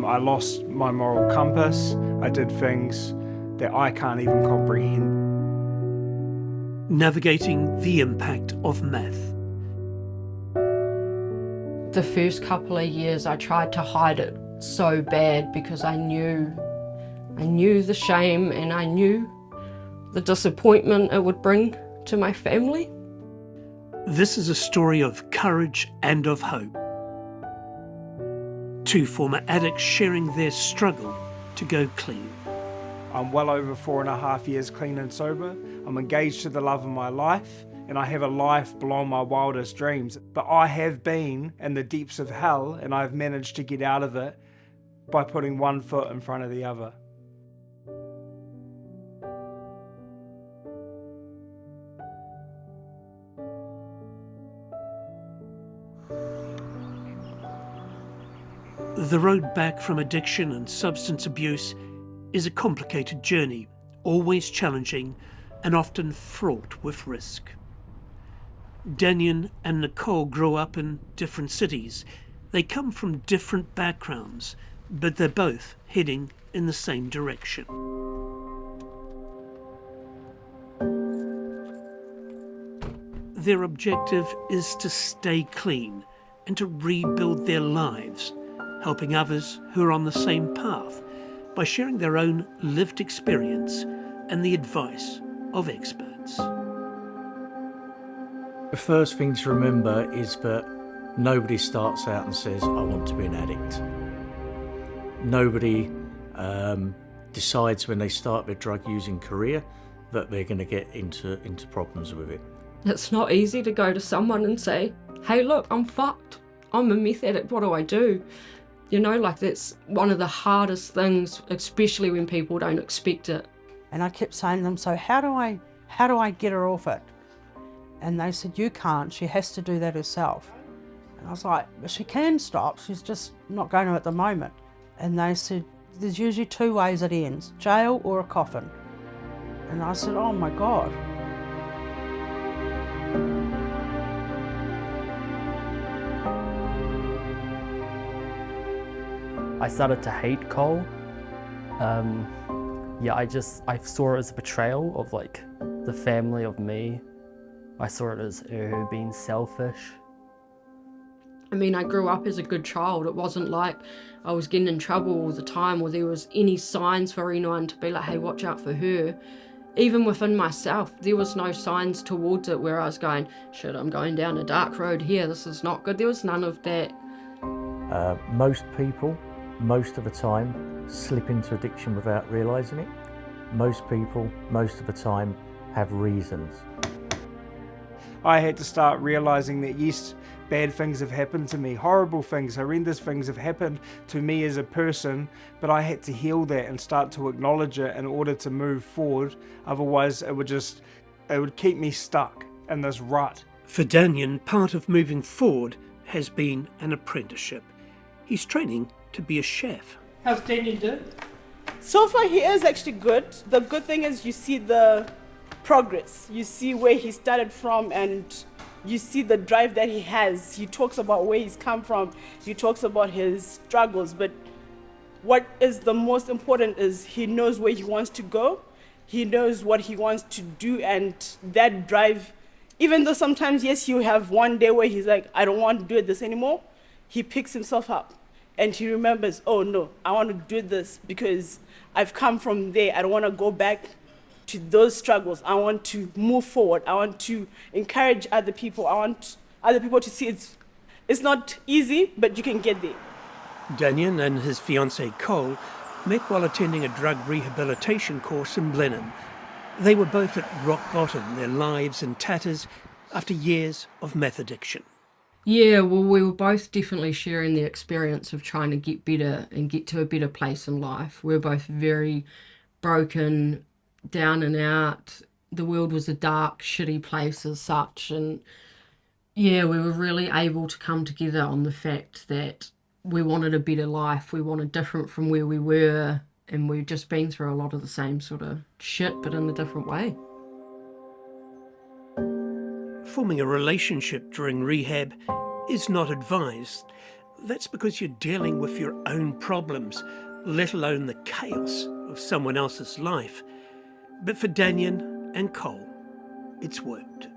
I lost my moral compass. I did things that I can't even comprehend. Navigating the impact of meth. The first couple of years I tried to hide it so bad because I knew the shame and I knew the disappointment it would bring to my family. This is a story of courage and of hope. Two former addicts sharing their struggle to go clean. I'm well over 4.5 years clean and sober. I'm engaged to the love of my life, and I have a life beyond my wildest dreams. But I have been in the deeps of hell, and I've managed to get out of it by putting one foot in front of the other. The road back from addiction and substance abuse is a complicated journey, always challenging and often fraught with risk. Danyon and Nicole grew up in different cities. They come from different backgrounds, but they're both heading in the same direction. Their objective is to stay clean and to rebuild their lives, helping others who are on the same path by sharing their own lived experience and the advice of experts. The first thing to remember is that nobody starts out and says, I want to be an addict. Nobody decides when they start their drug using career that they're going to get into problems with it. It's not easy to go to someone and say, hey look, I'm fucked. I'm a meth addict, what do I do? You know, like that's one of the hardest things, especially when people don't expect it. And I kept saying to them, so how do I get her off it? And they said, you can't, she has to do that herself. And I was like, but she can stop, she's just not going to at the moment. And they said, there's usually 2 ways it ends, jail or a coffin. And I said, oh my God. I started to hate Cole. I saw it as a betrayal of like the family, of me. I saw it as her being selfish. I mean, I grew up as a good child. It wasn't like I was getting in trouble all the time or there was any signs for anyone to be like, hey, watch out for her. Even within myself, there was no signs towards it where I was going, shit, I'm going down a dark road here, this is not good. There was none of that. Most people, most of the time, slip into addiction without realising it. Most people, most of the time, have reasons. I had to start realising that yes, bad things have happened to me, horrible things, horrendous things have happened to me as a person, but I had to heal that and start to acknowledge it in order to move forward. Otherwise, it would keep me stuck in this rut. For Danyon, part of moving forward has been an apprenticeship. He's training to be a chef. How's Danyon doing? So far he is actually good. The good thing is you see the progress. You see where he started from and you see the drive that he has. He talks about where he's come from. He talks about his struggles. But what is the most important is he knows where he wants to go. He knows what he wants to do, and that drive, even though sometimes, yes, you have one day where he's like, I don't want to do this anymore, he picks himself up and he remembers, oh no, I want to do this because I've come from there. I don't want to go back to those struggles. I want to move forward. I want to encourage other people. I want other people to see it's not easy, but you can get there. Danyon and his fiancée Cole met while attending a drug rehabilitation course in Blenheim. They were both at rock bottom, their lives in tatters after years of meth addiction. Yeah, well, we were both definitely sharing the experience of trying to get better and get to a better place in life. We were both very broken, down and out. The world was a dark, shitty place as such. And yeah, we were really able to come together on the fact that we wanted a better life. We wanted different from where we were. And we've just been through a lot of the same sort of shit, but in a different way. Forming a relationship during rehab is not advised. that's because you're dealing with your own problems, let alone the chaos of someone else's life. But for Danyon and Cole, it's worked.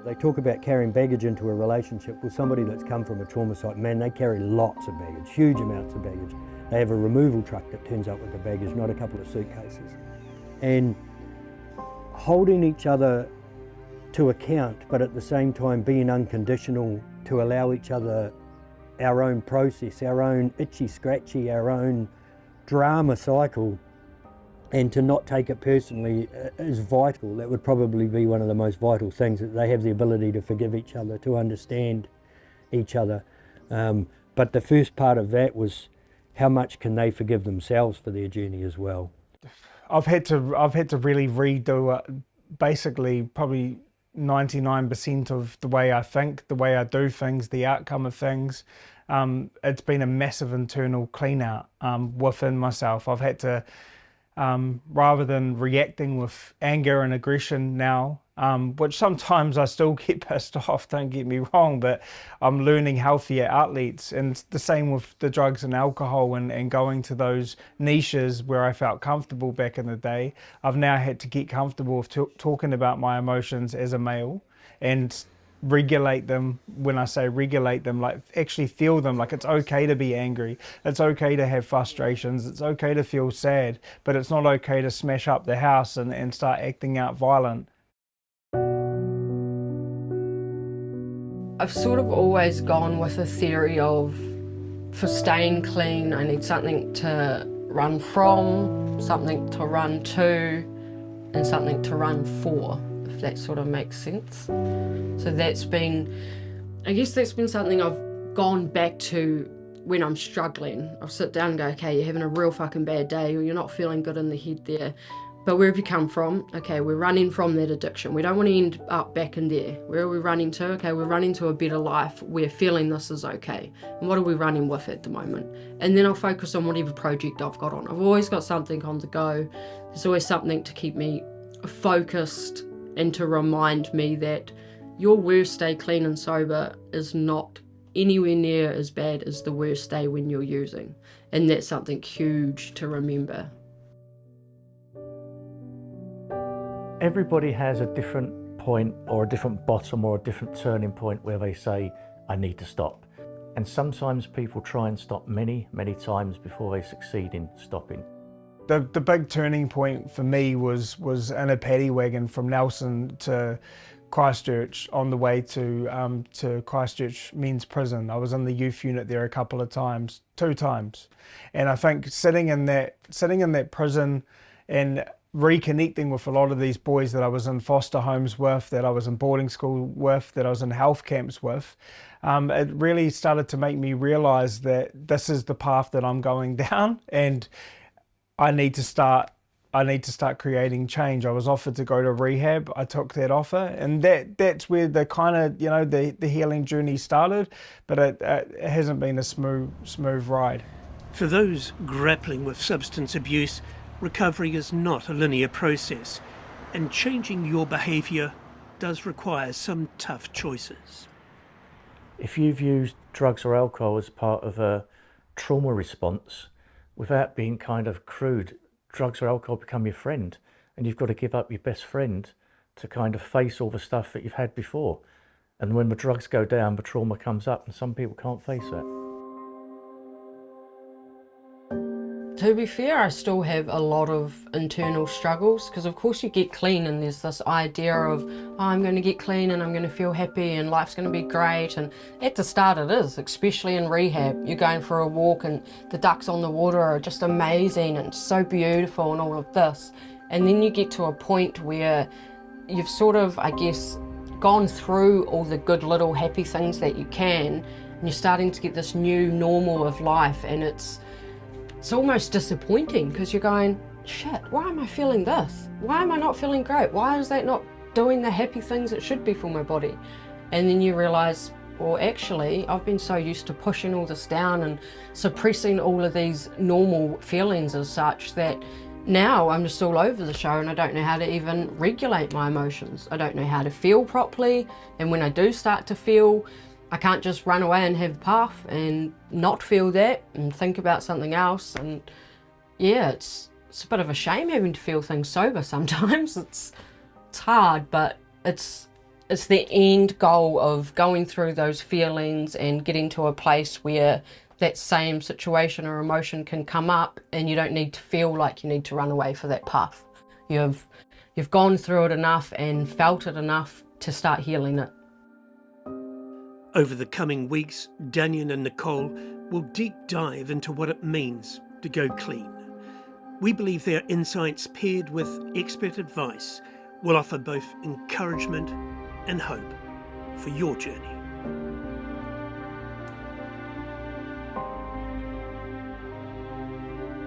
They talk about carrying baggage into a relationship. With somebody that's come from a trauma site, man, they carry lots of baggage, huge amounts of baggage. They have a removal truck that turns up with the baggage, not a couple of suitcases. And holding each other to account, but at the same time being unconditional to allow each other our own process, our own itchy, scratchy, our own drama cycle, and to not take it personally is vital. That would probably be one of the most vital things, that they have the ability to forgive each other, to understand each other. But the first part of that was how much can they forgive themselves for their journey as well. I've had to really redo it, basically probably 99% of the way I think, the way I do things, the outcome of things. It's been a massive internal clean out within myself. I've had to, rather than reacting with anger and aggression now, which sometimes I still get pissed off, don't get me wrong, but I'm learning healthier outlets. And it's the same with the drugs and alcohol and going to those niches where I felt comfortable back in the day. I've now had to get comfortable with talking about my emotions as a male and regulate them. When I say regulate them, like actually feel them. Like it's okay to be angry, it's okay to have frustrations, it's okay to feel sad, but it's not okay to smash up the house and start acting out violent. I've sort of always gone with a theory of, for staying clean, I need something to run from, something to run to, and something to run for, if that sort of makes sense. So that's been, I guess that's been something I've gone back to when I'm struggling. I'll sit down and go, okay, you're having a real fucking bad day, or you're not feeling good in the head there. But where have you come from? Okay, we're running from that addiction. We don't want to end up back in there. Where are we running to? Okay, we're running to a better life. We're feeling this is okay. And what are we running with at the moment? And then I'll focus on whatever project I've got on. I've always got something on the go. There's always something to keep me focused and to remind me that your worst day clean and sober is not anywhere near as bad as the worst day when you're using. And that's something huge to remember. Everybody has a different point or a different bottom or a different turning point where they say, I need to stop. And sometimes people try and stop many, many times before they succeed in stopping. The big turning point for me was in a paddy wagon from Nelson to Christchurch on the way to Christchurch Men's Prison. I was in the youth unit there a couple of times, 2 times. And I think sitting in that prison and reconnecting with a lot of these boys that I was in foster homes with, that I was in boarding school with, that I was in health camps with, it really started to make me realise that this is the path that I'm going down, and I need to start creating change. I was offered to go to rehab. I took that offer, and that's where the kind of, you know, the healing journey started, but it hasn't been a smooth ride. For those grappling with substance abuse, recovery is not a linear process, and changing your behaviour does require some tough choices. If you've used drugs or alcohol as part of a trauma response, without being kind of crude, drugs or alcohol become your friend, and you've got to give up your best friend to kind of face all the stuff that you've had before. And when the drugs go down, the trauma comes up, and some people can't face that. To be fair, I still have a lot of internal struggles, because of course you get clean and there's this idea of, oh, I'm going to get clean and I'm going to feel happy and life's going to be great. And at the start it is, especially in rehab. You're going for a walk and the ducks on the water are just amazing and so beautiful and all of this. And then you get to a point where you've sort of, I guess, gone through all the good little happy things that you can, and you're starting to get this new normal of life, and it's almost disappointing, because you're going, shit, why am I feeling this? Why am I not feeling great? Why is that not doing the happy things it should be for my body? And then you realise, well, actually, I've been so used to pushing all this down and suppressing all of these normal feelings as such that now I'm just all over the show and I don't know how to even regulate my emotions. I don't know how to feel properly, and when I do start to feel, I can't just run away and have a puff and not feel that and think about something else. And yeah, it's a bit of a shame having to feel things sober sometimes. It's hard, but it's the end goal of going through those feelings and getting to a place where that same situation or emotion can come up and you don't need to feel like you need to run away for that puff. You've gone through it enough and felt it enough to start healing it. Over the coming weeks, Danyon and Nicole will deep dive into what it means to go clean. We believe their insights, paired with expert advice, will offer both encouragement and hope for your journey.